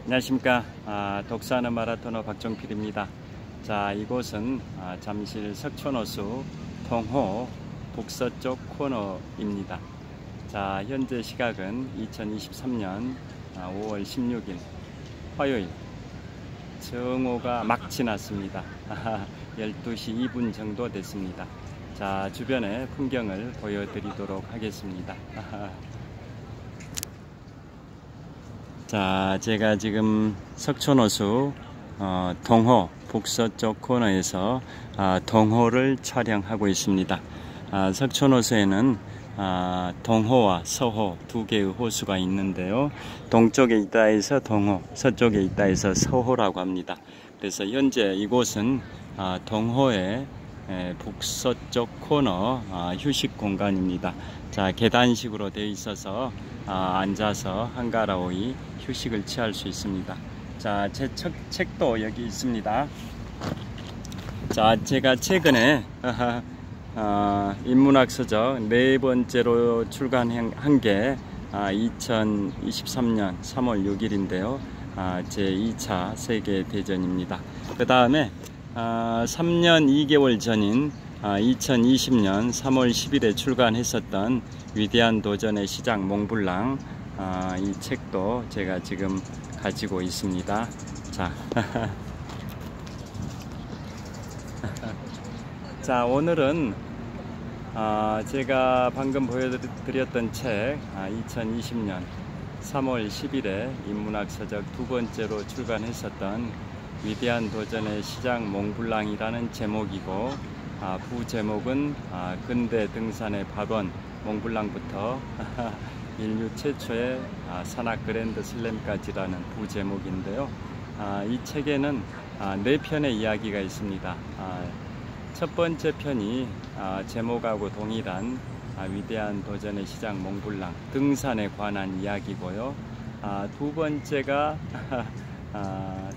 안녕하십니까. 독서하는 마라토너 박종필입니다. 자, 이곳은 잠실 석촌호수 통호 북서쪽 코너입니다. 자, 현재 시각은 2023년 5월 16일 화요일, 정오가 막 지났습니다. 12시 2분 정도 됐습니다. 자, 주변의 풍경을 보여드리도록 하겠습니다. 자, 제가 지금 석촌호수 동호 북서쪽 코너에서 동호를 촬영하고 있습니다. 석촌호수에는 동호와 서호 두 개의 호수가 있는데요. 동쪽에 있다 해서 동호, 서쪽에 있다 해서 서호라고 합니다. 그래서 현재 이곳은 동호의 북서쪽 코너 휴식 공간입니다. 자, 계단식으로 되어 있어서 앉아서 한가라오이 휴식을 취할 수 있습니다. 자, 제 책도 여기 있습니다. 자, 제가 최근에 인문학 서적 네 번째로 출간한 게 2023년 3월 6일인데요. 제 2차 세계대전입니다. 그 다음에 3년 2개월 전인 2020년 3월 10일에 출간했었던 위대한 도전의 시작 몽블랑, 이 책도 제가 지금 가지고 있습니다. 자, 자, 오늘은 제가 방금 보여드렸던 책 2020년 3월 10일에 인문학 서적 두 번째로 출간했었던 위대한 도전의 시작 몽블랑이라는 제목이고, 부제목은 근대 등산의 발원 몽블랑부터 인류 최초의 산악 그랜드 슬램까지라는 부제목인데요. 이 책에는 네 편의 이야기가 있습니다. 첫 번째 편이 제목하고 동일한 위대한 도전의 시작 몽블랑 등산에 관한 이야기고요. 두 번째가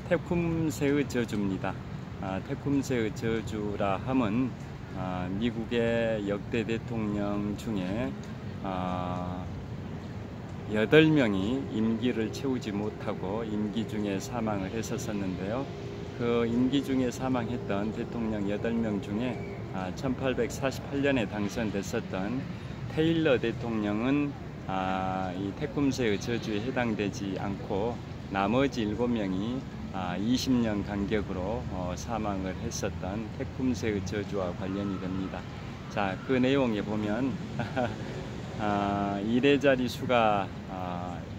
테쿰세의 저주입니다. 테쿰세의 저주라 함은 미국의 역대 대통령 중에 8명이 임기를 채우지 못하고 임기 중에 사망을 했었는데요. 그 임기 중에 사망했던 대통령 8명 중에 1848년에 당선됐었던 테일러 대통령은 이 테쿰세의 저주에 해당되지 않고 나머지 7명이 20년 간격으로 사망을 했었던 테쿰세의 저주와 관련이 됩니다. 자, 그 내용에 보면 1의 자리수가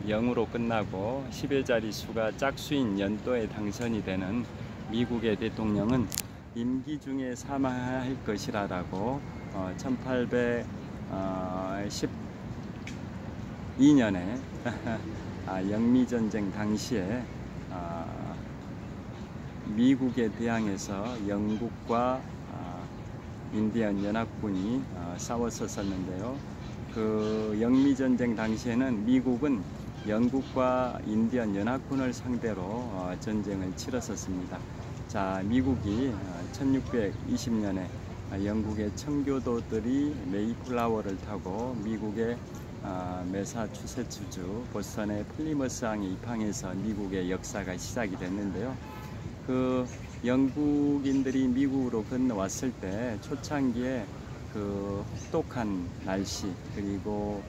0으로 끝나고 10의 자리수가 짝수인 연도에 당선이 되는 미국의 대통령은 임기 중에 사망할 것이라고 1812년에 영미전쟁 당시에 미국에 대항해서 영국과 인디언 연합군이 싸웠었는데요. 그 영미전쟁 당시에는 미국은 영국과 인디언 연합군을 상대로 전쟁을 치렀었습니다. 자, 미국이 1620년에 영국의 청교도들이 메이플라워를 타고 미국의 매사추세츠주 보스턴의 플리머스항에 입항해서 미국의 역사가 시작이 됐는데요. 그 영국인들이 미국으로 건너왔을 때 초창기에 그 혹독한 날씨, 그리고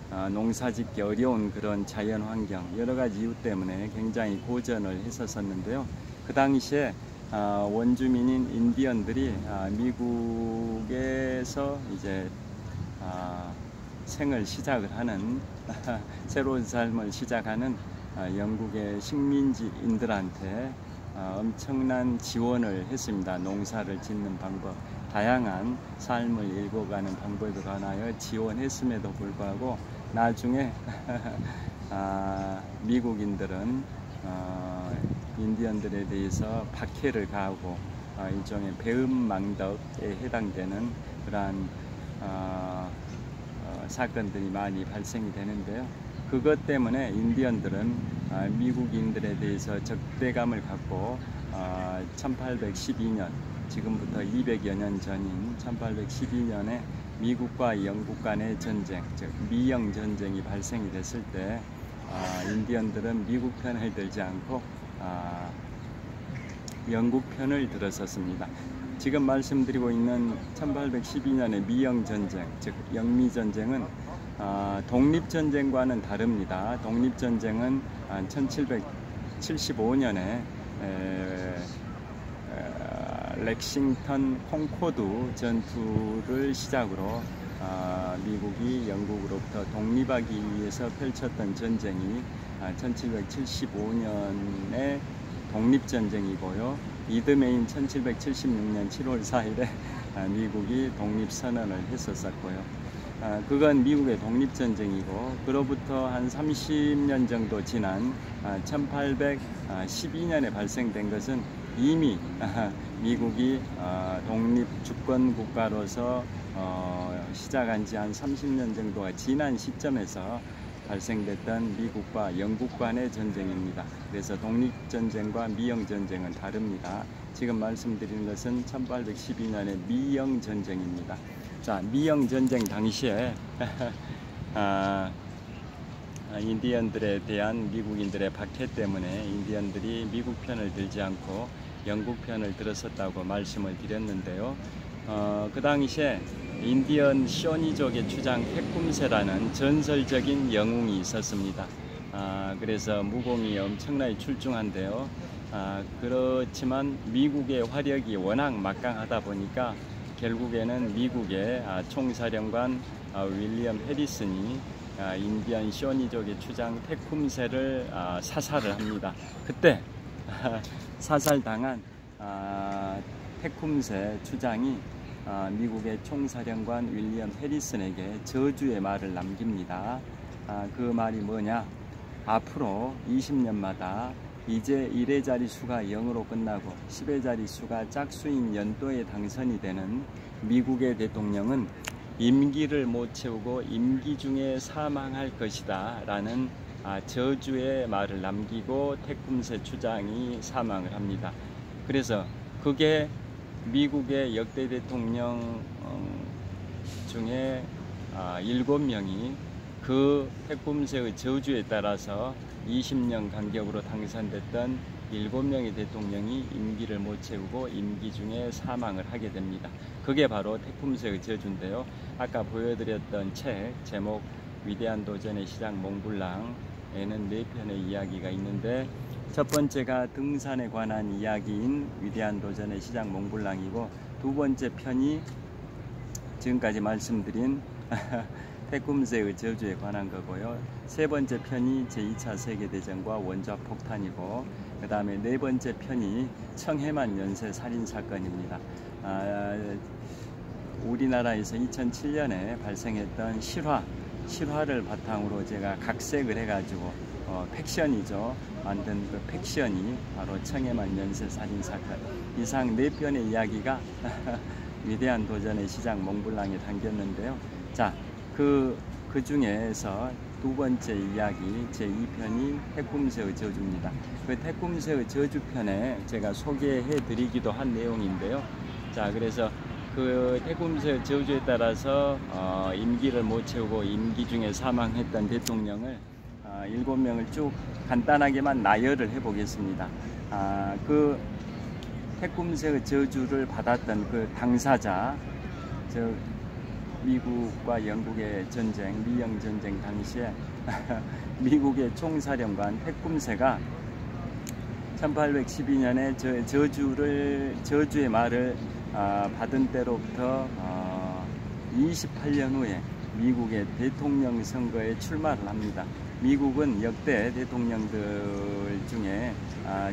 농사짓기 어려운 그런 자연 환경, 여러 가지 이유 때문에 굉장히 고전을 했었는데요. 그 당시에 원주민인 인디언들이 미국에서 이제 생을 시작을 하는 새로운 삶을 시작하는 영국의 식민지인들한테 엄청난 지원을 했습니다. 농사를 짓는 방법, 다양한 삶을 일궈가는 방법에 관하여 지원했음에도 불구하고 나중에 미국인들은 인디언들에 대해서 박해를 가하고 일종의 배은망덕에 해당되는 그러한 사건들이 많이 발생이 되는데요. 그것 때문에 인디언들은 미국인들에 대해서 적대감을 갖고 1812년, 지금부터 200여 년 전인 1812년에 미국과 영국 간의 전쟁, 즉 미영 전쟁이 발생이 됐을 때 인디언들은 미국 편을 들지 않고 영국 편을 들었었습니다. 지금 말씀드리고 있는 1812년의 미영전쟁, 즉 영미전쟁은 독립전쟁과는 다릅니다. 독립전쟁은 1775년에 렉싱턴 콩코드 전투를 시작으로 미국이 영국으로부터 독립하기 위해서 펼쳤던 전쟁이 1775년의 독립전쟁이고요. 이듬해인 1776년 7월 4일에 미국이 독립선언을 했었고요. 그건 미국의 독립전쟁이고, 그로부터 한 30년 정도 지난 1812년에 발생된 것은 이미 미국이 독립주권국가로서 시작한 지 한 30년 정도가 지난 시점에서 발생됐던 미국과 영국 간의 전쟁입니다. 그래서 독립전쟁과 미영전쟁은 다릅니다. 지금 말씀드린 것은 1812년의 미영전쟁입니다. 자, 미영전쟁 당시에 인디언들에 대한 미국인들의 박해 때문에 인디언들이 미국 편을 들지 않고 영국 편을 들었었다고 말씀을 드렸는데요. 그 당시에 인디언 쇼니족의 주장 테쿰세라는 전설적인 영웅이 있었습니다. 그래서 무공이 엄청나게 출중한데요. 그렇지만 미국의 화력이 워낙 막강하다 보니까 결국에는 미국의 총사령관 윌리엄 해리슨이 인디언 쇼니족의 주장 테쿰세를 사살을 합니다. 그때 사살당한 테쿰세 주장이 미국의 총사령관 윌리엄 해리슨에게 저주의 말을 남깁니다. 그 말이 뭐냐? 앞으로 20년마다 이제 1의 자릿수가 0으로 끝나고 10의 자릿수가 짝수인 연도에 당선이 되는 미국의 대통령은 임기를 못 채우고 임기 중에 사망할 것이다 라는 저주의 말을 남기고 테쿰세 주장이 사망을 합니다. 그래서 그게 미국의 역대 대통령 중에 7명이 그 테쿰세의 저주에 따라서 20년 간격으로 당선됐던 7명의 대통령이 임기를 못 채우고 임기 중에 사망을 하게 됩니다. 그게 바로 테쿰세의 저주인데요. 아까 보여드렸던 책 제목 위대한 도전의 시작 몽블랑에는 4편의 이야기가 있는데, 첫 번째가 등산에 관한 이야기인 위대한 도전의 시작 몽블랑이고, 두 번째 편이 지금까지 말씀드린 테쿰세의 저주에 관한 거고요. 세 번째 편이 제2차 세계대전과 원자폭탄이고, 그 다음에 네 번째 편이 청해만 연쇄 살인사건입니다. 우리나라에서 2007년에 발생했던 실화를 바탕으로 제가 각색을 해가지고 팩션이죠. 만든 그 팩션이 바로 청해만 연쇄 살인사건. 이상 4편의 이야기가 위대한 도전의 시작 몽블랑에 담겼는데요. 자, 그 중에서 두 번째 이야기 제2편이 테쿰세의 저주입니다. 그 테쿰세의 저주편에 제가 소개해 드리기도 한 내용인데요. 자, 그래서 그 테쿰세의 저주에 따라서 임기를 못 채우고 임기 중에 사망했던 대통령을 7명을 쭉 간단하게만 나열을 해 보겠습니다. 그 테쿰세의 저주를 받았던 그 당사자, 즉 미국과 영국의 전쟁, 미영전쟁 당시에 미국의 총사령관 테쿰세가 1812년에 저주의 말을 받은 때로부터 28년 후에 미국의 대통령 선거에 출마를 합니다. 미국은 역대 대통령들 중에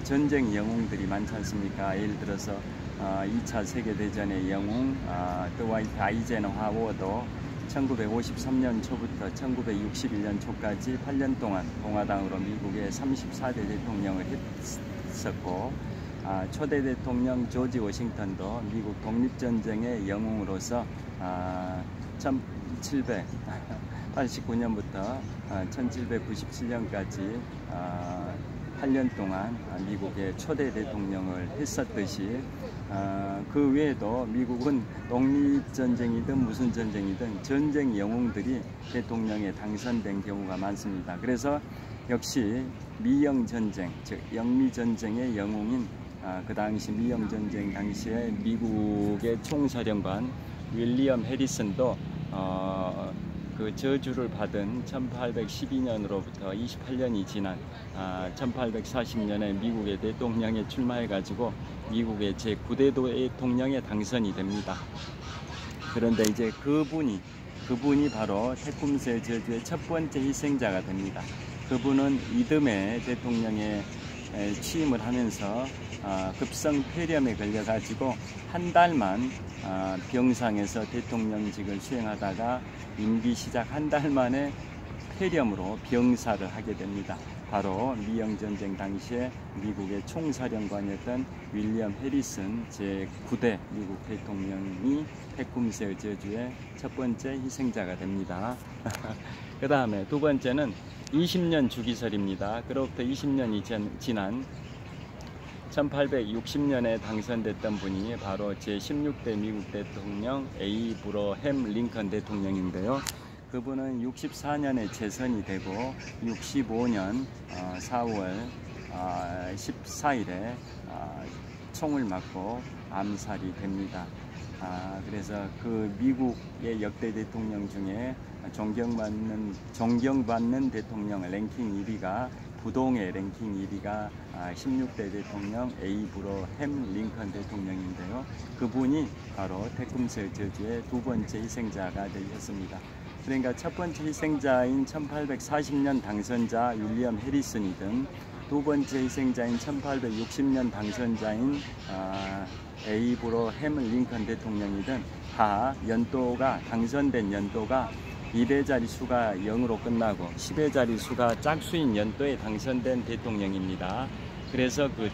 전쟁 영웅들이 많지 않습니까? 예를 들어서 2차 세계대전의 영웅 드와이트 아이젠하워 워도 1953년 초부터 1961년 초까지 8년 동안 공화당으로 미국의 34대 대통령을 했었고, 초대 대통령 조지 워싱턴도 미국 독립전쟁의 영웅으로서 1789년부터 1797년까지 8년 동안 미국의 초대 대통령을 했었듯이, 그 외에도 미국은 독립전쟁이든 무슨 전쟁이든 전쟁 영웅들이 대통령에 당선된 경우가 많습니다. 그래서 역시 미영전쟁, 즉 영미전쟁의 영웅인 그 당시 미영전쟁 당시에 미국의 총사령관 윌리엄 해리슨도 그 저주를 받은 1812년으로부터 28년이 지난 1840년에 미국의 대통령에 출마해가지고 미국의 제9대 대통령에 당선이 됩니다. 그런데 이제 그분이 바로 태쿰스의 저주의 첫 번째 희생자가 됩니다. 그분은 이듬해 대통령에 취임을 하면서 급성 폐렴에 걸려가지고 한 달만 병상에서 대통령직을 수행하다가 임기 시작 한 달 만에 폐렴으로 병사를 하게 됩니다. 바로 미영전쟁 당시에 미국의 총사령관이었던 윌리엄 해리슨 제9대 미국 대통령이 태쿰스의 저주의 첫 번째 희생자가 됩니다. 그 다음에 두 번째는 20년 주기설입니다. 그로부터 20년이 지난 1860년에 당선됐던 분이 바로 제16대 미국 대통령 에이브러햄 링컨 대통령인데요. 그분은 64년에 재선이 되고 65년 4월 14일에 총을 맞고 암살이 됩니다. 그래서 그 미국의 역대 대통령 중에 존경받는 대통령 랭킹 1위가 부동의 랭킹 1위가 16대 대통령 에이브러햄 링컨 대통령인데요. 그분이 바로 태쿰스의 저주의 두 번째 희생자가 되었습니다. 그러니까 첫 번째 희생자인 1840년 당선자 윌리엄 해리슨이든 두 번째 희생자인 1860년 당선자인 에이브러햄 링컨 대통령이든 다 당선된 연도가 1의 자리수가 0으로 끝나고 10의 자리수가 짝수인 연도에 당선된 대통령입니다. 그래서 그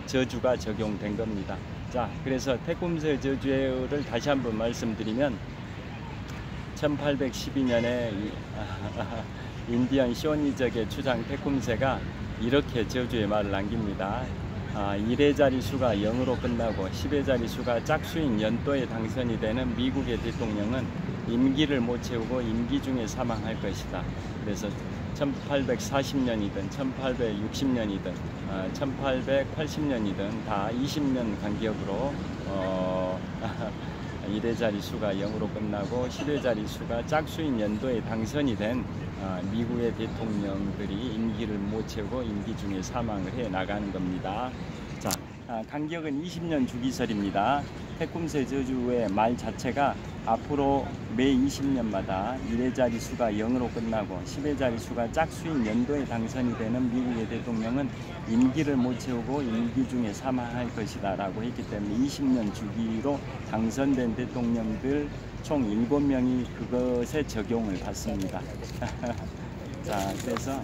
저주가 적용된 겁니다. 자, 그래서 태쿰스의 저주를 다시 한번 말씀드리면 1812년에 인디언 쇼니족의 주장 태쿰스가 이렇게 저주의 말을 남깁니다. 1의 자리수가 0으로 끝나고 10의 자리수가 짝수인 연도에 당선이 되는 미국의 대통령은 임기를 못 채우고 임기 중에 사망할 것이다. 그래서 1840년이든 1860년이든 1880년이든 다 20년 간격으로 1의 자리수가 0으로 끝나고 10의 자리수가 짝수인 연도에 당선이 된 미국의 대통령들이 임기를 못 채우고 임기 중에 사망을 해 나가는 겁니다. 자, 간격은 20년 주기설입니다. 태쿰스의 저주의 말 자체가 앞으로 매 20년마다 1의 자리수가 0으로 끝나고 10의 자리수가 짝수인 연도에 당선이 되는 미국의 대통령은 임기를 못 채우고 임기 중에 사망할 것이다 라고 했기 때문에 20년 주기로 당선된 대통령들 총 7명이 그것에 적용을 받습니다. 자, 그래서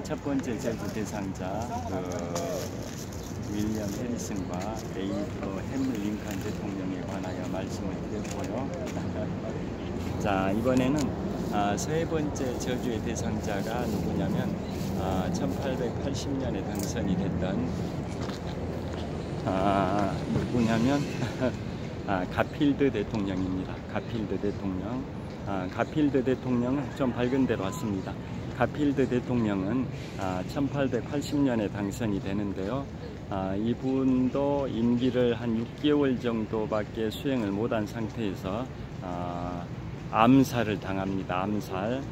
첫 번째 저주 대상자 윌리엄 해리슨과 에이브러햄 링컨 대통령에 관하여 말씀을 드렸고요. 자, 이번에는 세 번째 저주의 대상자가 누구냐면 1880년에 당선이 됐던 누구냐면 가필드 대통령입니다. 가필드 대통령. 가필드 대통령은 좀 밝은 데로 왔습니다. 가필드 대통령은 1880년에 당선이 되는데요. 이분도 임기를 한 6개월 정도밖에 수행을 못한 상태에서 암살을 당합니다. 암살.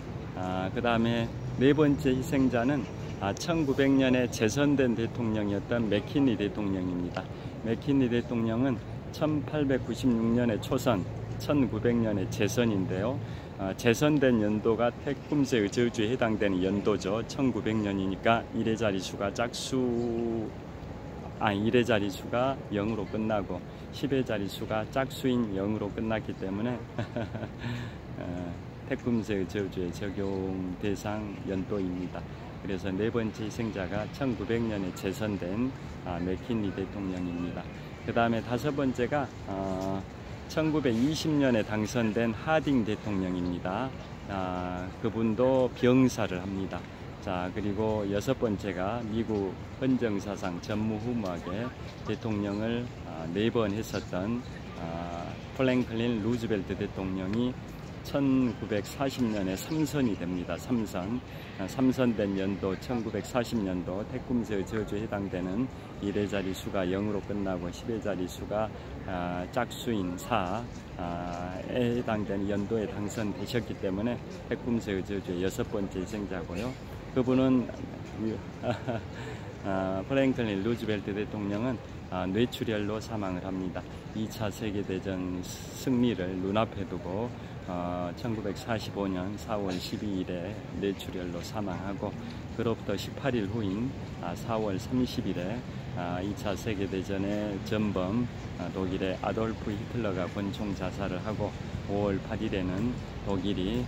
그 다음에 네 번째 희생자는 1900년에 재선된 대통령이었던 맥킨리 대통령입니다. 맥킨리 대통령은 1896년에 초선, 1900년에 재선인데요. 재선된 연도가 태쿰스의 저주에 해당되는 연도죠. 1900년이니까 1의 자리수가 1의 자리수가 0으로 끝나고 10의 자리수가 짝수인 0으로 끝났기 때문에 태쿰스의 저주의 적용 대상 연도입니다. 그래서 네 번째 희생자가 1900년에 재선된 맥킨리 대통령입니다. 그 다음에 다섯 번째가 1920년에 당선된 하딩 대통령입니다. 그분도 병사를 합니다. 자, 그리고 여섯 번째가 미국 헌정사상 전무후무하게 대통령을 4번 했었던 플랭클린 루즈벨트 대통령이 1940년에 3선이 됩니다. 3선. 3선된 연도 1940년도 태꿈새의 저주에 해당되는 1의 자리수가 0으로 끝나고 10의 자리수가 짝수인 4에 해당되는 연도에 당선되셨기 때문에 태꿈새의 저주의 6번째 희생자고요. 그분은 프랭클린 루즈벨트 대통령은 뇌출혈로 사망을 합니다. 2차 세계대전 승리를 눈앞에 두고 1945년 4월 12일에 뇌출혈로 사망하고 그로부터 18일 후인 4월 30일에 2차 세계대전의 전범 독일의 아돌프 히틀러가 권총 자살을 하고 5월 8일에는 독일이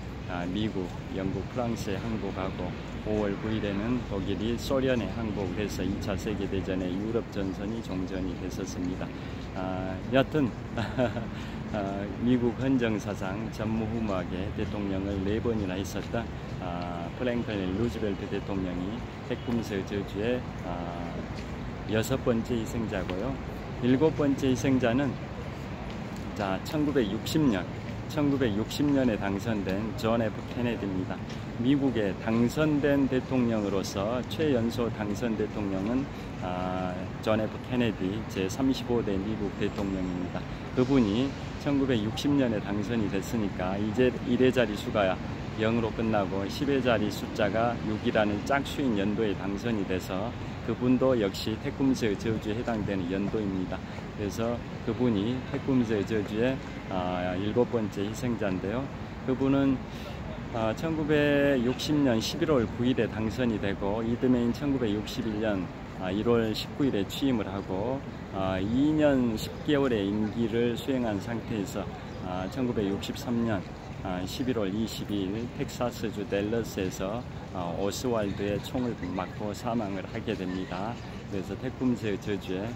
미국, 영국, 프랑스에 항복하고 5월 9일에는 독일이 소련에 항복을 해서 2차 세계대전의 유럽 전선이 종전이 됐었습니다. 여하튼 미국 헌정사상 전무후무하게 대통령을 4번이나 했었던 프랭클린 루즈벨트 대통령이 태꿈새 저주의 6번째 희생자고요. 7번째 희생자는 1960년에 당선된 존 F 케네디입니다. 미국의 당선된 대통령으로서 최연소 당선 대통령은 존 F 케네디 제35대 미국 대통령입니다. 그분이 1960년에 당선이 됐으니까 이제 1의 자리수가 0으로 끝나고 10의 자리 숫자가 6이라는 짝수인 연도에 당선이 돼서 그분도 역시 태꿈새의 저주에 해당되는 연도입니다. 그래서 그분이 태꿈새의 저주의 7번째 희생자인데요. 그분은 1960년 11월 9일에 당선이 되고 이듬해인 1961년 1월 19일에 취임을 하고 2년 10개월의 임기를 수행한 상태에서 1963년 11월 22일 텍사스주 댈러스에서 오스왈드의 총을 맞고 사망을 하게 됩니다. 그래서 태꿈새의 저주의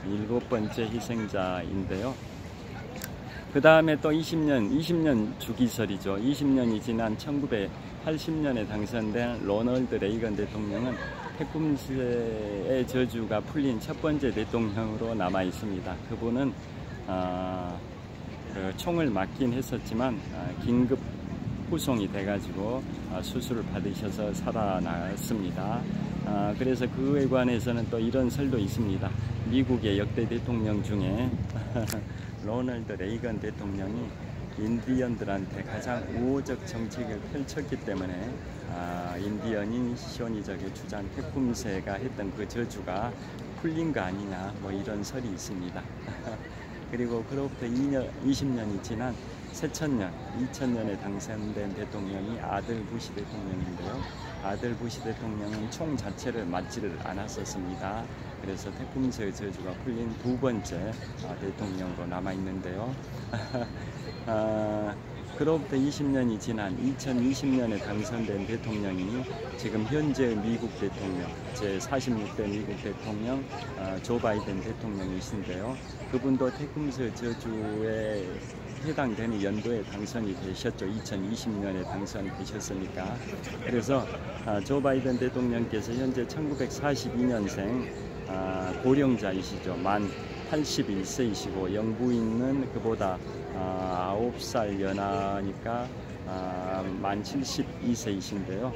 7번째 희생자인데요. 그 다음에 또 20년 주기설이죠. 20년이 지난 1980년에 당선된 로널드 레이건 대통령은 태꿈새의 저주가 풀린 첫 번째 대통령으로 남아 있습니다. 그분은 총을 맞긴 했었지만 긴급 후송이 돼가지고 수술을 받으셔서 살아났습니다. 그래서 그에 관해서는 또 이런 설도 있습니다. 미국의 역대 대통령 중에 로널드 레이건 대통령이 인디언들한테 가장 우호적 정책을 펼쳤기 때문에 인디언인 시오니적의 주장 태꿈새가 했던 그 저주가 풀린 거 아니냐 뭐 이런 설이 있습니다. 그리고 그로부터 20년이 지난 새천년 2000년에 당선된 대통령이 아들 부시 대통령인데요. 아들 부시 대통령은 총 자체를 맞지를 않았었습니다. 그래서 태꿈새의 저주가 풀린 2번째 대통령으로 남아있는데요. 그로부터 20년이 지난 2020년에 당선된 대통령이 지금 현재의 미국 대통령, 제46대 미국 대통령 조 바이든 대통령이신데요. 그분도 태꿈새 저주에 해당되는 연도에 당선이 되셨죠. 2020년에 당선이 되셨으니까. 그래서 조 바이든 대통령께서 현재 1942년생 고령자이시죠. 만 81세이시고 영부인은 그보다 9살 연하니까 만 72세이신데요.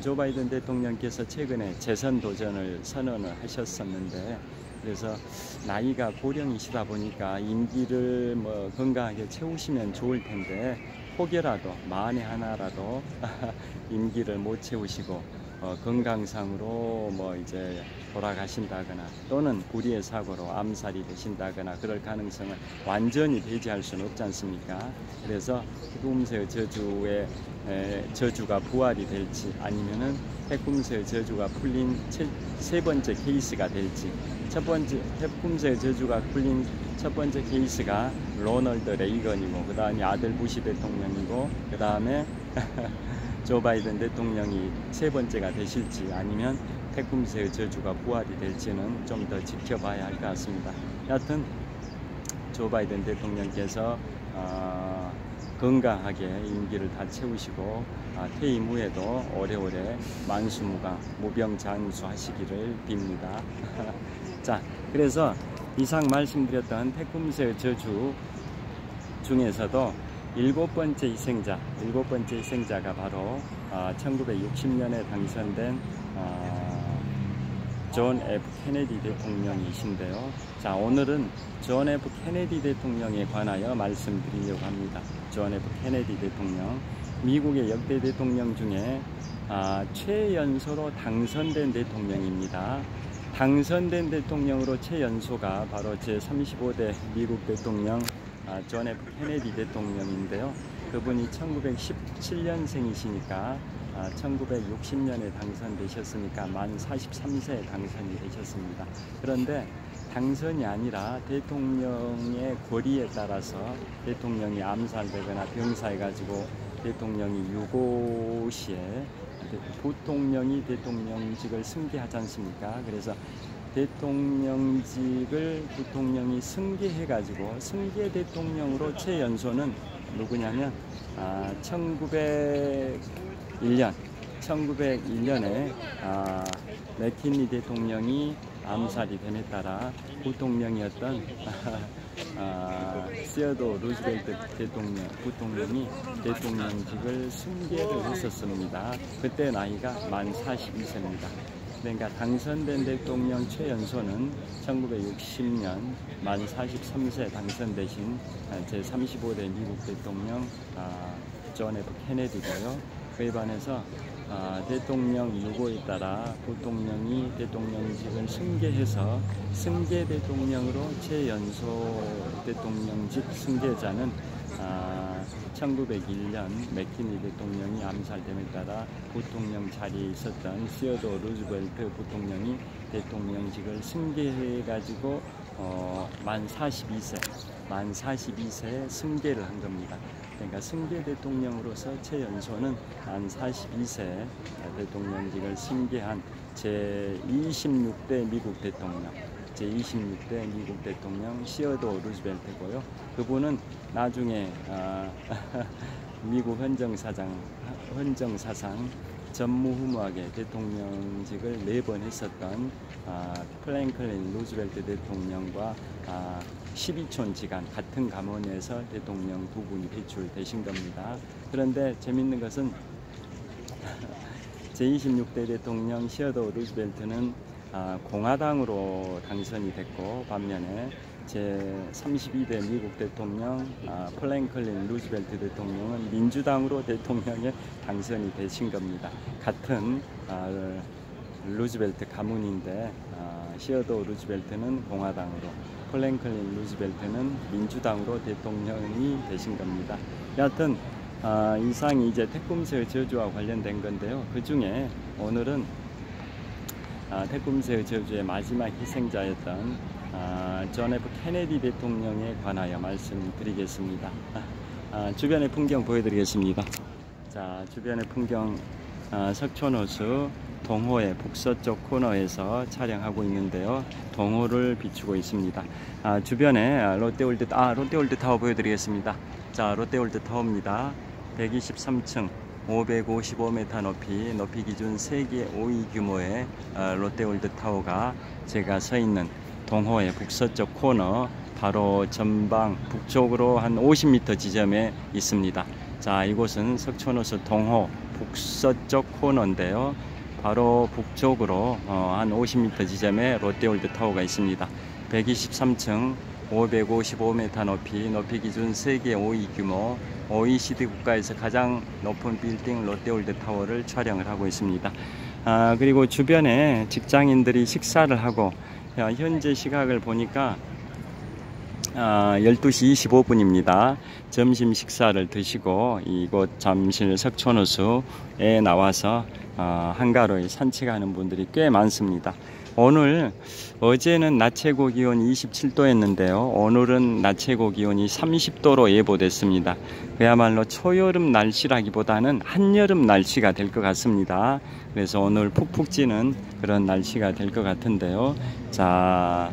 조 바이든 대통령께서 최근에 재선 도전을 선언을 하셨었는데 그래서 나이가 고령이시다 보니까 임기를 건강하게 채우시면 좋을 텐데 혹여라도 만에 하나라도 임기를 못 채우시고 건강상으로 이제 돌아가신다거나 또는 불의의 사고로 암살이 되신다거나 그럴 가능성은 완전히 배제할 수는 없지 않습니까? 그래서 태꿈새의 저주가 부활이 될지 아니면은 태꿈새의 저주가 풀린 세 번째 케이스가 될지 태꿈새의 저주가 풀린 첫 번째 케이스가 로널드 레이건이고 그 다음에 아들 부시 대통령이고 그 다음에 조 바이든 대통령이 세 번째가 되실지 아니면 태꿈새의 저주가 부활이 될지는 좀 더 지켜봐야 할 것 같습니다. 여하튼 조 바이든 대통령께서 건강하게 임기를 다 채우시고 퇴임 후에도 오래오래 만수무강 무병장수하시기를 빕니다. 자, 그래서 이상 말씀드렸던 태꿈새의 저주 중에서도 일곱 번째 희생자가 바로 1960년에 당선된 존 F 케네디 대통령이신데요. 자, 오늘은 존 F 케네디 대통령에 관하여 말씀드리려고 합니다. 존 F 케네디 대통령, 미국의 역대 대통령 중에 최연소로 당선된 대통령입니다. 당선된 대통령으로 최연소가 바로 제35대 미국 대통령 존 F 케네디 대통령인데요. 그분이 1917년생이시니까 1960년에 당선되셨으니까 만 43세에 당선이 되셨습니다. 그런데 당선이 아니라 대통령의 권리에 따라서 대통령이 암살되거나 병사해가지고 대통령이 유고 시에 부통령이 대통령직을 승계하지 않습니까? 그래서 대통령직을 부통령이 승계해가지고 승계 대통령으로 최연소는 누구냐면 1901년에 맥킨리 대통령이 암살이 됨에 따라 부통령이었던 시어도 루즈벨트 부통령이 대통령직을 승계를 했었습니다. 그때 나이가 만 42세입니다. 그러니까 당선된 대통령 최연소는 1960년 만 43세 당선되신 제35대 미국 대통령 존 F 케네디고요. 그에 반해서 대통령 유고에 따라 부통령이 대통령직을 승계해서 승계 대통령으로 최연소 대통령직 승계자는 1901년 맥키니 대통령이 암살됨에 따라 부통령 자리에 있었던 시어도 루즈벨트 부통령이 대통령직을 승계해가지고 만 42세에 승계를 한 겁니다. 그러니까 승계 대통령으로서 최연소는 만 42세 대통령직을 승계한 제26대 미국 대통령, 시어도 루즈벨트고요. 그분은 나중에 미국 헌정사상 전무후무하게 대통령직을 4번 했었던 프랭클린 루즈벨트 대통령과 12촌지간 같은 가문에서 대통령 두 분이 배출되신 겁니다. 그런데 재밌는 것은 제26대 대통령 시어도 루즈벨트는 공화당으로 당선이 됐고, 반면에 제32대 미국 대통령 프랭클린 루즈벨트 대통령은 민주당으로 대통령에 당선이 되신 겁니다. 같은 루즈벨트 가문인데 시어도 루즈벨트는 공화당으로, 프랭클린 루즈벨트는 민주당으로 대통령이 되신 겁니다. 여하튼 이상이 이제 태꿈새의 저주와 관련된 건데요. 그 중에 오늘은 태꿈새의 저주의 마지막 희생자였던 존 F 케네디 대통령에 관하여 말씀드리겠습니다. 주변의 풍경 보여드리겠습니다. 자, 주변의 풍경 석촌호수 동호회 북서쪽 코너에서 촬영하고 있는데요. 동호를 비추고 있습니다. 주변에 롯데월드 타워 보여드리겠습니다. 자, 롯데월드 타워입니다. 123층 555m 높이 기준 세계 5위 규모의 롯데월드 타워가 제가 서 있는 동호회 북서쪽 코너 바로 전방 북쪽으로 한 50m 지점에 있습니다. 자, 이곳은 석촌호수 동호 북서쪽 코너인데요. 바로 북쪽으로 한 50m 지점에 롯데월드 타워가 있습니다. 123층 555m 높이 기준 세계 5위 규모 OECD 국가에서 가장 높은 빌딩 롯데월드 타워를 촬영을 하고 있습니다. 그리고 주변에 직장인들이 식사를 하고, 현재 시각을 보니까 12시 25분입니다. 점심 식사를 드시고 이곳 잠실 석촌호수에 나와서 한가로이 산책하는 분들이 꽤 많습니다. 어제는 낮 최고 기온이 27도였는데요. 오늘은 낮 최고 기온이 30도로 예보됐습니다. 그야말로 초여름 날씨라기보다는 한여름 날씨가 될 것 같습니다. 그래서 오늘 푹푹 찌는 그런 날씨가 될 것 같은데요. 자,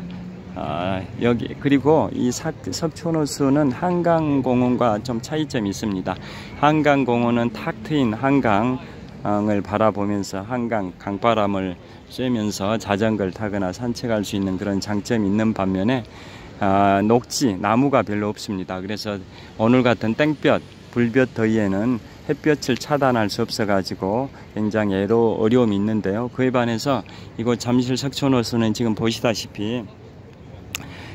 그리고 이 석촌호수는 한강공원과 좀 차이점이 있습니다. 한강공원은 탁 트인 한강을 바라보면서 한강 강바람을 쐬면서 자전거를 타거나 산책할 수 있는 그런 장점이 있는 반면에 녹지, 나무가 별로 없습니다. 그래서 오늘 같은 땡볕, 불볕 더위에는 햇볕을 차단할 수 없어 가지고 굉장히 어려움이 있는데요. 그에 반해서 이곳 잠실 석촌호수는 지금 보시다시피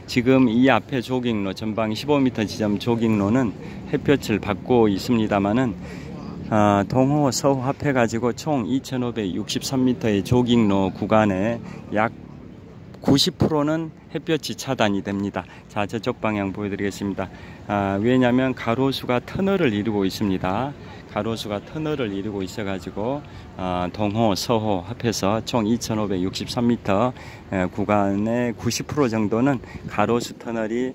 지금 이 앞에 조깅로, 전방 15m 지점 조깅로는 햇볕을 받고 있습니다만은 동호, 서호 합해 가지고 총 2563m의 조깅로 구간에 약 90%는 햇볕이 차단이 됩니다. 자, 저쪽 방향 보여드리겠습니다. 왜냐하면 가로수가 터널을 이루고 있습니다. 가로수가 터널을 이루고 있어 가지고 동호, 서호 합해서 총 2563m 구간의 90% 정도는 가로수 터널이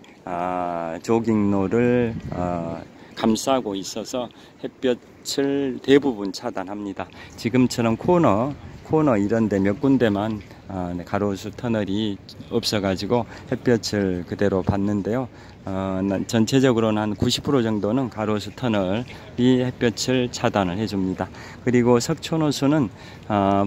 조깅로를 감싸고 있어서 햇볕을 대부분 차단합니다. 지금처럼 코너 이런데 몇 군데만 가로수 터널이 없어가지고 햇볕을 그대로 받는데요. 전체적으로는 한 90% 정도는 가로수 터널이 햇볕을 차단을 해줍니다. 그리고 석촌호수는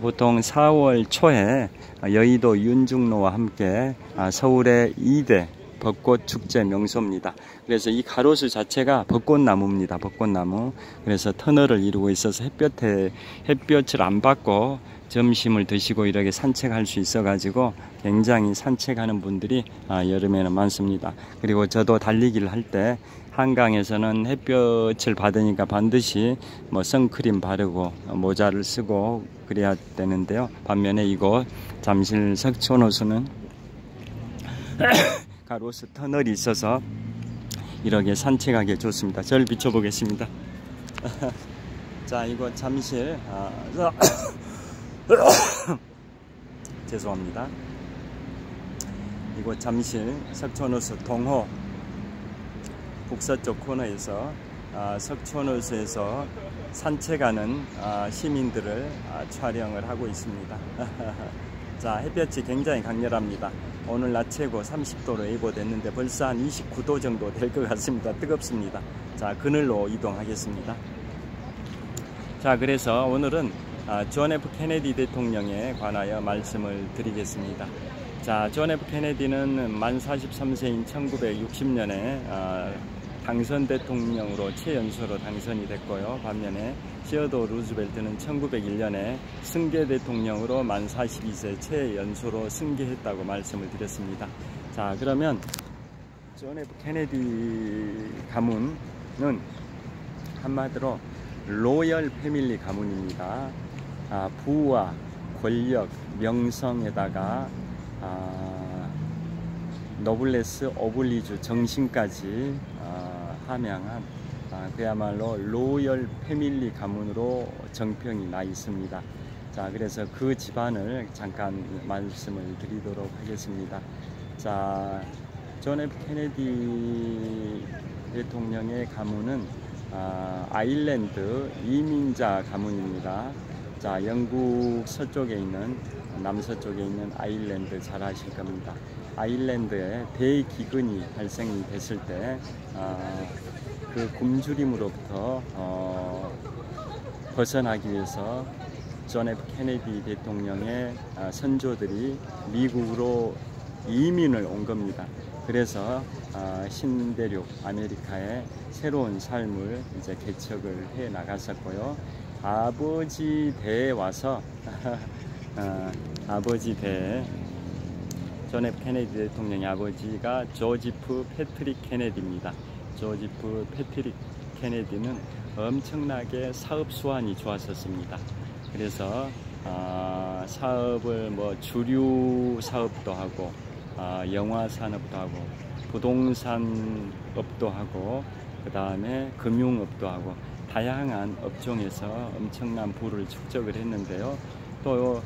보통 4월 초에 여의도 윤중로와 함께 서울의 2대 벚꽃 축제 명소입니다. 그래서 이 가로수 자체가 벚꽃나무입니다. 벚꽃나무. 그래서 터널을 이루고 있어서 햇볕을 안 받고 점심을 드시고 이렇게 산책할 수 있어 가지고 굉장히 산책하는 분들이 여름에는 많습니다. 그리고 저도 달리기를 할 때 한강에서는 햇볕을 받으니까 반드시 뭐 선크림 바르고 모자를 쓰고 그래야 되는데요. 반면에 이곳 잠실 석촌호수는 가로수 터널이 있어서 이렇게 산책하기 좋습니다. 저를 비춰보겠습니다. 자, 이곳 잠실 죄송합니다. 이곳 잠실 석촌호수 동호 북서쪽 코너에서 석촌호수에서 산책하는 시민들을 촬영을 하고 있습니다. 자, 햇볕이 굉장히 강렬합니다. 오늘 낮 최고 30도로 예보됐는데 벌써 한 29도 정도 될 것 같습니다. 뜨겁습니다. 자, 그늘로 이동하겠습니다. 자, 그래서 오늘은 존 F 케네디 대통령에 관하여 말씀을 드리겠습니다. 자, 존 F 케네디는 만 43세인 1960년에 당선 대통령으로 최연소로 당선이 됐고요. 반면에 시어도 루즈벨트는 1901년에 승계 대통령으로 만 42세 최연소로 승계했다고 말씀을 드렸습니다. 자, 그러면 존 F 케네디 가문은 한마디로 로열 패밀리 가문입니다. 부와 권력, 명성에다가 노블레스 오블리주 정신까지 함양한 그야말로 로열 패밀리 가문으로 정평이 나 있습니다. 자, 그래서 그 집안을 잠깐 말씀을 드리도록 하겠습니다. 자, 존 F 케네디 대통령의 가문은 아일랜드 이민자 가문입니다. 자, 영국 서쪽에 있는, 남서쪽에 있는 아일랜드 잘 아실 겁니다. 아일랜드에 대기근이 발생이 됐을 때 그 굶주림으로부터 벗어나기 위해서 존 F 케네디 대통령의 선조들이 미국으로 이민을 온 겁니다. 그래서 신대륙 아메리카의 새로운 삶을 이제 개척을 해 나갔었고요. 아버지 대에 와서 아버지 대에 존 F 케네디 대통령의 아버지가 조지프 패트릭 케네디입니다. 조지프 패트릭 케네디는 엄청나게 사업 수완이 좋았었습니다. 그래서 사업을 뭐 주류 사업도 하고 영화 산업도 하고 부동산업도 하고 그 다음에 금융업도 하고 다양한 업종에서 엄청난 부를 축적을 했는데요. 또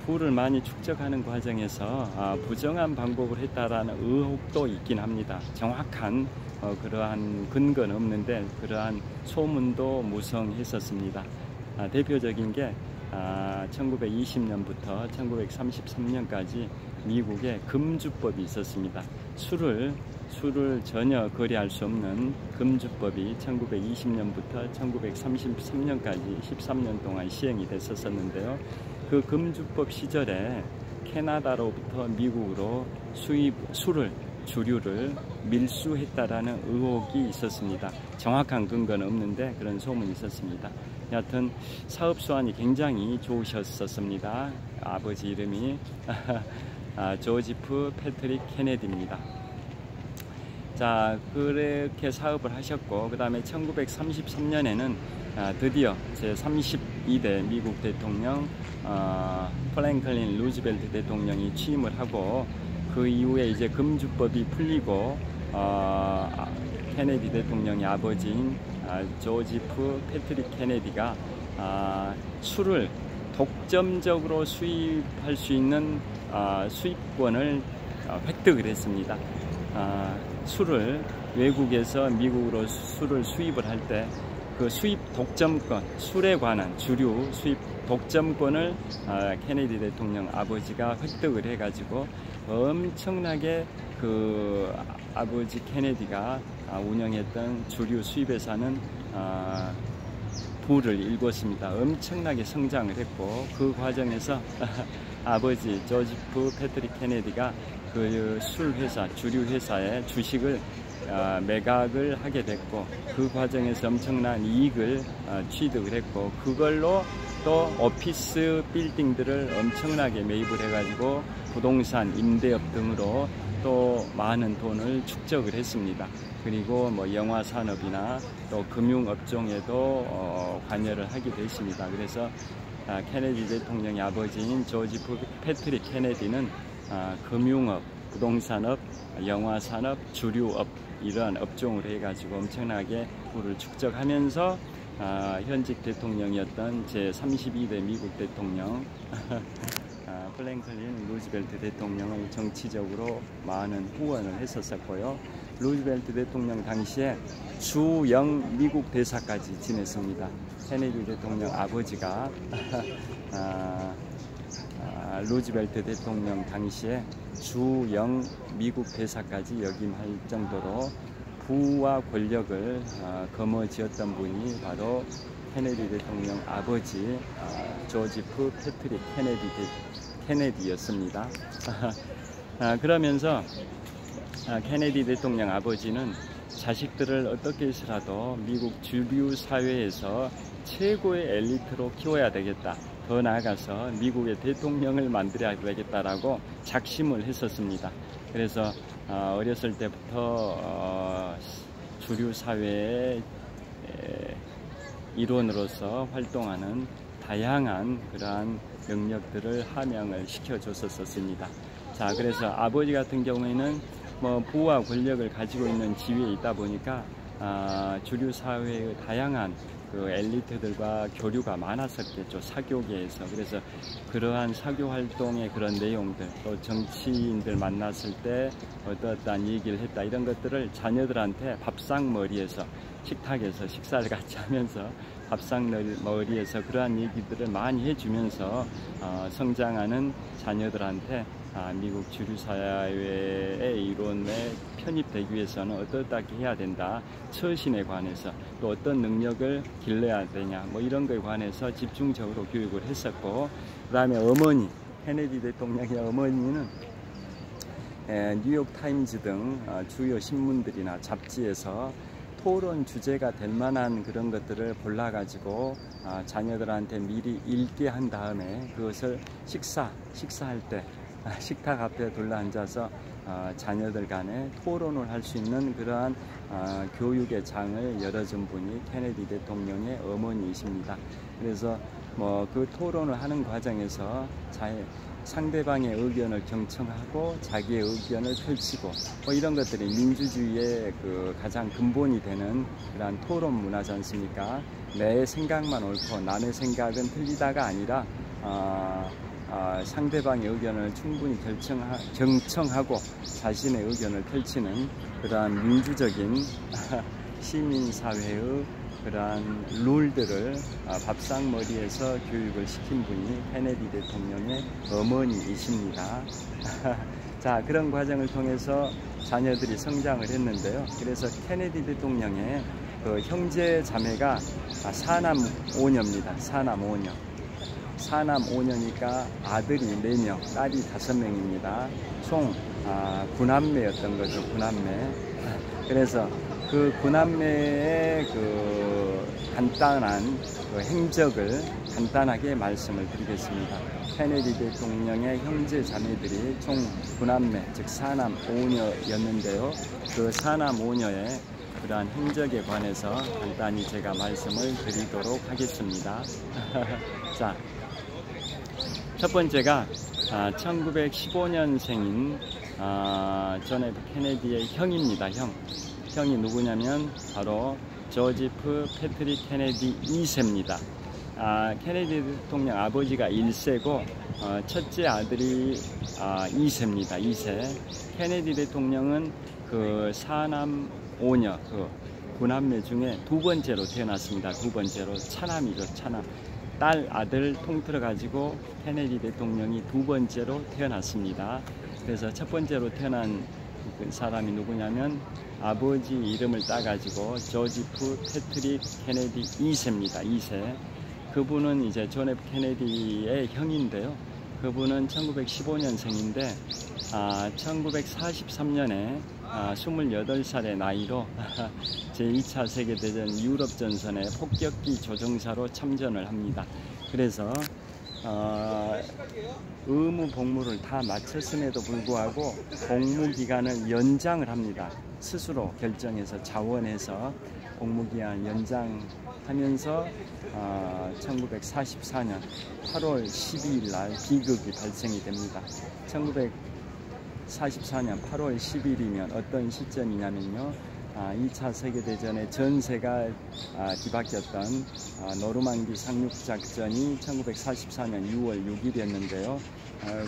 부를 많이 축적하는 과정에서 부정한 방법을 했다라는 의혹도 있긴 합니다. 정확한 그러한 근거는 없는데 그러한 소문도 무성했었습니다. 대표적인 게 1920년부터 1933년까지 미국에 금주법이 있었습니다. 술을 전혀 거래할 수 없는 금주법이 1920년부터 1933년까지 13년 동안 시행이 됐었는데요. 그 금주법 시절에 캐나다로부터 미국으로 술을 주류를 밀수했다라는 의혹이 있었습니다. 정확한 근거는 없는데 그런 소문이 있었습니다. 여하튼 사업 수완이 굉장히 좋으셨었습니다. 아버지 이름이 조지프 패트릭 케네디입니다. 자, 그렇게 사업을 하셨고, 그 다음에 1933년에는 드디어 제32대 미국 대통령 프랭클린 루즈벨트 대통령이 취임을 하고, 그 이후에 이제 금주법이 풀리고 케네디 대통령의 아버지인 조지프 패트릭 케네디가 술을 독점적으로 수입할 수 있는 수입권을 획득을 했습니다. 술을 외국에서 미국으로 술을 수입을 할 때 그 수입 독점권, 술에 관한 주류 수입 독점권을 케네디 대통령 아버지가 획득을 해가지고 엄청나게 그 아버지 케네디가 운영했던 주류 수입회사는 부를 일궜습니다. 엄청나게 성장을 했고, 그 과정에서 아버지 조지프 패트릭 케네디가 그 술회사, 주류회사의 주식을 매각을 하게 됐고, 그 과정에서 엄청난 이익을 취득을 했고, 그걸로 또 오피스 빌딩들을 엄청나게 매입을 해가지고 부동산, 임대업 등으로 또 많은 돈을 축적을 했습니다. 그리고 뭐 영화 산업이나 또 금융업종에도 관여를 하게 됐습니다. 그래서 케네디 대통령의 아버지인 조지프 패트릭 케네디는 금융업, 부동산업, 영화산업, 주류업 이러한 업종으로 해가지고 엄청나게 부를 축적하면서 현직 대통령이었던 제32대 미국 대통령 프랭클린 루즈벨트 대통령을 정치적으로 많은 후원을 했었고요. 루즈벨트 대통령 당시에 주영 미국 대사까지 지냈습니다. 케네디 대통령 아버지가 루즈벨트 대통령 당시에 주영 미국 대사까지 역임할 정도로 부와 권력을 거머쥐었던 분이 바로 케네디 대통령 아버지 조지프 패트릭 케네디였습니다. 그러면서 케네디 대통령 아버지는 자식들을 어떻게 해서라도 미국 주류 사회에서 최고의 엘리트로 키워야 되겠다, 더 나아가서 미국의 대통령을 만들어야 되겠다라고 작심을 했었습니다. 그래서 어렸을 때부터 주류 사회의 일원으로서 활동하는 다양한 그러한 능력들을 함양을 시켜줬었습니다. 자, 그래서 아버지 같은 경우에는 뭐 부와 권력을 가지고 있는 지위에 있다 보니까 주류 사회의 다양한 그 엘리트들과 교류가 많았었겠죠, 사교계에서. 그래서 그러한 사교 활동의 그런 내용들, 또 정치인들 만났을 때 어떠한 얘기를 했다, 이런 것들을 자녀들한테 밥상머리에서, 식탁에서 식사를 같이 하면서 밥상머리에서 그러한 얘기들을 많이 해주면서 성장하는 자녀들한테 미국 주류사회의 이론에 편입되기 위해서는 어떻게 해야 된다, 처신에 관해서, 또 어떤 능력을 길러야 되냐, 뭐 이런 거에 관해서 집중적으로 교육을 했었고, 그 다음에 어머니, 케네디 대통령의 어머니는 뉴욕타임즈 등 주요 신문들이나 잡지에서 토론 주제가 될 만한 그런 것들을 골라가지고 자녀들한테 미리 읽게 한 다음에 그것을 식사할 때 식탁 앞에 둘러앉아서 자녀들 간에 토론을 할 수 있는 그러한 교육의 장을 열어준 분이 케네디 대통령의 어머니이십니다. 그래서 뭐 그 토론을 하는 과정에서 상대방의 의견을 경청하고 자기의 의견을 펼치고 뭐 이런 것들이 민주주의의 그 가장 근본이 되는 그러한 토론 문화지 않습니까? 내 생각만 옳고 남의 생각은 틀리다가 아니라 상대방의 의견을 충분히 경청하고 자신의 의견을 펼치는 그러한 민주적인 시민사회의 그러한 룰들을 밥상머리에서 교육을 시킨 분이 케네디 대통령의 어머니이십니다. 자, 그런 과정을 통해서 자녀들이 성장을 했는데요. 그래서 케네디 대통령의 그 형제 자매가 사남 5녀입니다. 사남 5녀. 4남 5녀니까 아들이 4명, 딸이 5명입니다. 총 9남매였던 거죠. 9남매. 그래서 그 9남매의 그 간단한 그 행적을 간단하게 말씀을 드리겠습니다. 케네디 대통령의 형제 자매들이 총 9남매, 즉 4남 5녀였는데요. 그 4남 5녀의 그러한 행적에 관해서 간단히 제가 말씀을 드리도록 하겠습니다. 자, 첫 번째가 1915년생인 존 F 케네디의 형입니다. 형이 누구냐면 바로 조지프 패트릭 케네디 2세입니다. 케네디 대통령 아버지가 1세고 첫째 아들이 2세입니다. 2세. 케네디 대통령은 그 4남 5녀, 그 9남매 중에 2번째로 태어났습니다. 2번째로 차남이죠. 차남. 딸, 아들 통틀어 가지고 케네디 대통령이 2번째로 태어났습니다. 그래서 첫 번째로 태어난 그 사람이 누구냐면 아버지 이름을 따가지고 조지프 패트릭 케네디 2세입니다. 2세. 그분은 이제 존 F 케네디의 형인데요. 그분은 1915년생인데 1943년에 28살의 나이로 제2차 세계대전 유럽전선에 폭격기 조종사로 참전을 합니다. 그래서 의무 복무를 다 마쳤음에도 불구하고 복무기간을 연장을 합니다. 스스로 결정해서 자원해서 복무기간 연장하면서 1944년 8월 12일 날 비극이 발생이 됩니다. 1944년 8월 10일이면 어떤 시점이냐면요. 2차 세계대전의 전세가 뒤바뀌었던 노르망디 상륙작전이 1944년 6월 6일이었는데요.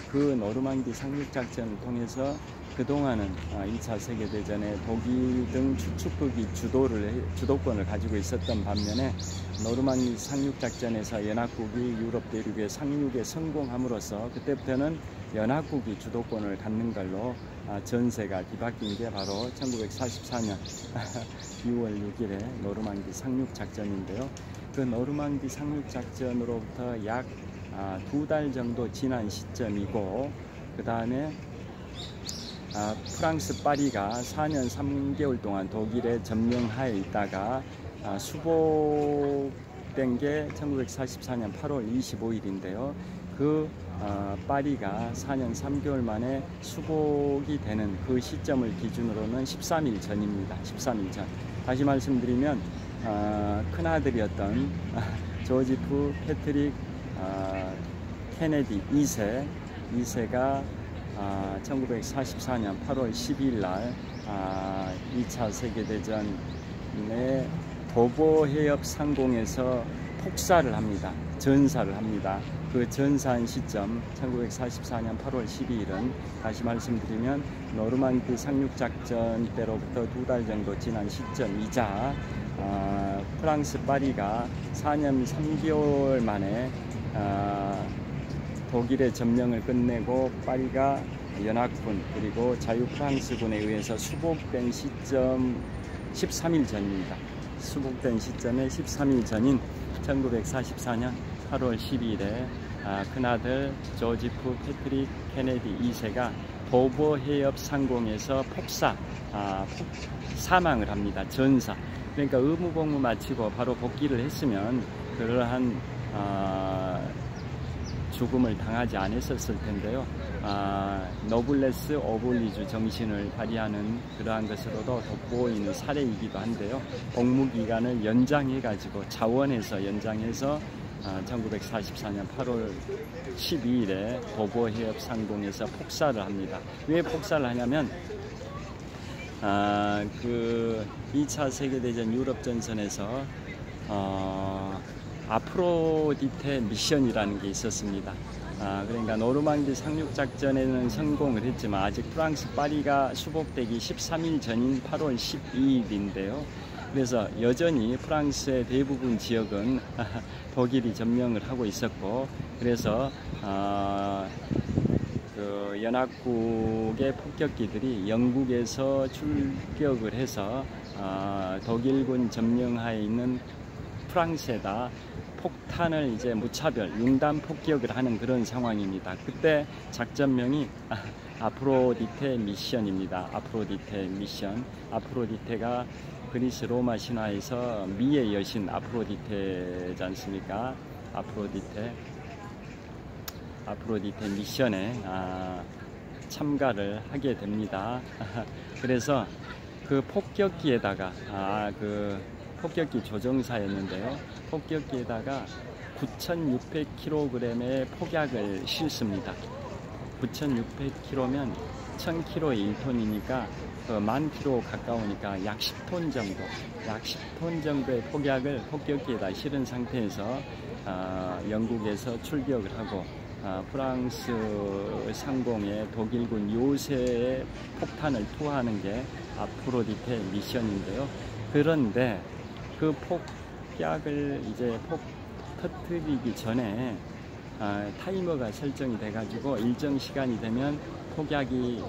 그 노르망디 상륙작전을 통해서 그동안은 2차 세계대전에 독일 등 추축국이 주도권을 가지고 있었던 반면에 노르망디 상륙작전에서 연합국이 유럽 대륙의 상륙에 성공함으로써 그때부터는 연합국이 주도권을 갖는 걸로 전세가 뒤바뀐 게 바로 1944년 6월 6일에 노르망디 상륙작전인데요. 그 노르망디 상륙작전으로부터 약 2달 정도 지난 시점이고, 그 다음에 프랑스 파리가 4년 3개월 동안 독일의 점령하에 있다가 수복된 게 1944년 8월 25일인데요. 그 파리가 4년 3개월 만에 수복이 되는 그 시점을 기준으로는 13일 전입니다. 13일 전. 다시 말씀드리면 큰아들이었던 조지프 패트릭 케네디 2세가 1944년 8월 12일 날 2차 세계대전의 도보해협 상공에서 폭사를 합니다. 전사를 합니다. 그 전사한 시점 1944년 8월 12일은 다시 말씀드리면 노르망디 상륙작전 때로부터 2달 정도 지난 시점이자 프랑스 파리가 4년 3개월 만에 독일의 점령을 끝내고 파리가 연합군 그리고 자유프랑스군에 의해서 수복된 시점 13일 전입니다. 수복된 시점의 13일 전인 1944년 8월 12일에 큰아들 조지프 패트릭 케네디 2세가 도보해협 상공에서 사망을 합니다. 전사. 그러니까 의무복무 마치고 바로 복귀를 했으면 그러한 죽음을 당하지 않았었을 텐데요. 노블레스 오블리주 정신을 발휘하는 그러한 것으로도 돋보이는 사례이기도 한데요. 복무기간을 연장해가지고 자원해서 연장해서 1944년 8월 12일에 도보해협 상공에서 폭사를 합니다. 왜 폭사를 하냐면 그 2차 세계대전 유럽전선에서 아프로디테 미션이라는 게 있었습니다. 그러니까 노르망디 상륙작전에는 성공을 했지만 아직 프랑스 파리가 수복되기 13일 전인 8월 12일인데요. 그래서 여전히 프랑스의 대부분 지역은 독일이 점령을 하고 있었고, 그래서 그 연합국의 폭격기들이 영국에서 출격을 해서 독일군 점령하에 있는 프랑스에다 폭탄을 이제 무차별 융단 폭격을 하는 그런 상황입니다. 그때 작전명이 아프로디테 미션입니다. 아프로디테 미션. 아프로디테가 그리스 로마 신화에서 미의 여신 아프로디테지 않습니까? 아프로디테 미션에 참가를 하게 됩니다. 그래서 그 폭격기에다가 그 폭격기 조종사였는데요. 폭격기에다가 9,600kg의 폭약을 싣습니다. 9,600kg면 1,000kg에 1톤이니까 10,000kg 가까우니까 약 10톤 정도, 약 10톤 정도의 폭약을 폭격기에다 실은 상태에서 영국에서 출격을 하고 프랑스 상공에 독일군 요새에 폭탄을 투하하는 게 아프로디테 미션인데요. 그런데 그 폭약을 이제 터뜨리기 전에 타이머가 설정이 돼가지고 일정 시간이 되면 폭약이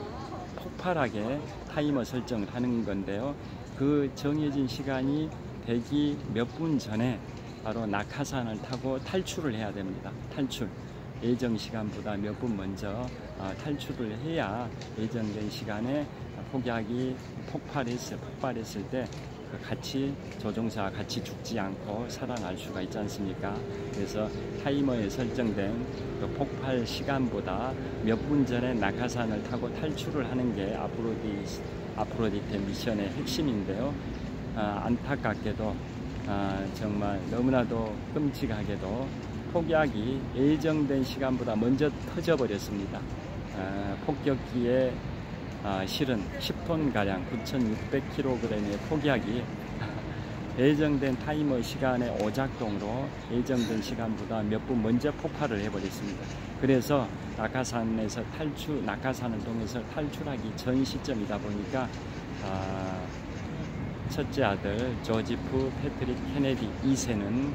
폭발하게 타이머 설정을 하는 건데요. 그 정해진 시간이 되기 몇 분 전에 바로 낙하산을 타고 탈출을 해야 됩니다. 탈출. 예정 시간보다 몇 분 먼저 탈출을 해야 예정된 시간에 폭약이 폭발했을 때 같이 조종사와 같이 죽지 않고 살아날 수가 있지 않습니까? 그래서 타이머에 설정된 그 폭발 시간보다 몇 분 전에 낙하산을 타고 탈출을 하는 게 아프로디테 미션의 핵심인데요. 안타깝게도 정말 너무나도 끔찍하게도 폭약이 예정된 시간보다 먼저 터져버렸습니다. 폭격기에 실은 10톤가량 9,600kg의 폭약이 예정된 타이머 시간의 오작동으로 예정된 시간보다 몇 분 먼저 폭발을 해버렸습니다. 그래서 낙하산을 통해서 탈출하기 전 시점이다 보니까 첫째 아들 조지프 패트릭 케네디 2세는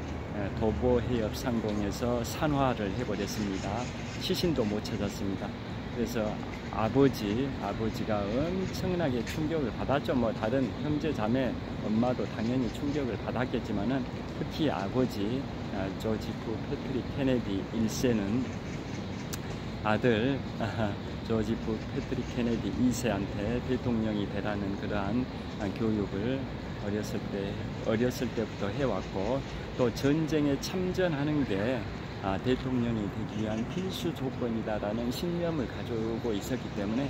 도보 해협 상공에서 산화를 해버렸습니다. 시신도 못 찾았습니다. 그래서 아버지가 엄청나게 충격을 받았죠. 뭐 다른 형제 자매 엄마도 당연히 충격을 받았겠지만은 특히 아버지 조지프 패트릭 케네디 1세는 아들 조지프 패트릭 케네디 2세한테 대통령이 되라는 그러한 교육을 어렸을 때부터 해왔고, 또 전쟁에 참전하는 게 대통령이 되기 위한 필수 조건이다라는 신념을 가지고 있었기 때문에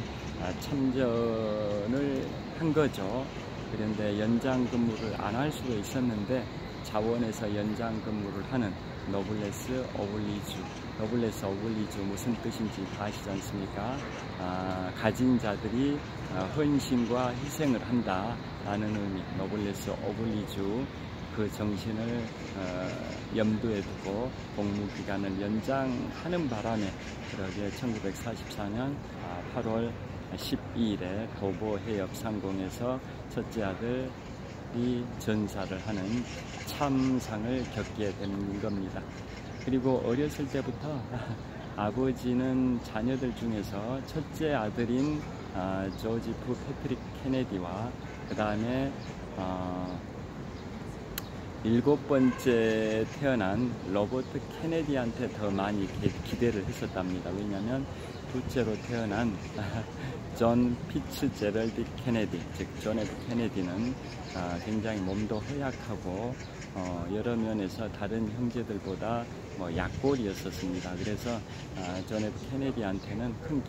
참전을 한 거죠. 그런데 연장 근무를 안 할 수도 있었는데 자원에서 연장 근무를 하는 노블레스 오블리주 무슨 뜻인지 다 아시지 않습니까? 가진 자들이 헌신과 희생을 한다라는 의미, 노블레스 오블리주, 그 정신을 염두에 두고 복무기간을 연장하는 바람에 그러게 1944년 8월 12일에 도보 해협 상공에서 첫째 아들이 전사를 하는 참상을 겪게 되는 겁니다. 그리고 어렸을 때부터 아버지는 자녀들 중에서 첫째 아들인 조지프 패트릭 케네디와 그 다음에 7번째 태어난 로버트 케네디한테 더 많이 기대를 했었답니다. 왜냐하면 둘째로 태어난 존 피츠제럴드 케네디, 즉 존 F 케네디는 굉장히 몸도 허약하고 여러 면에서 다른 형제들보다 약골이었었습니다. 그래서 존 F 케네디한테는 큰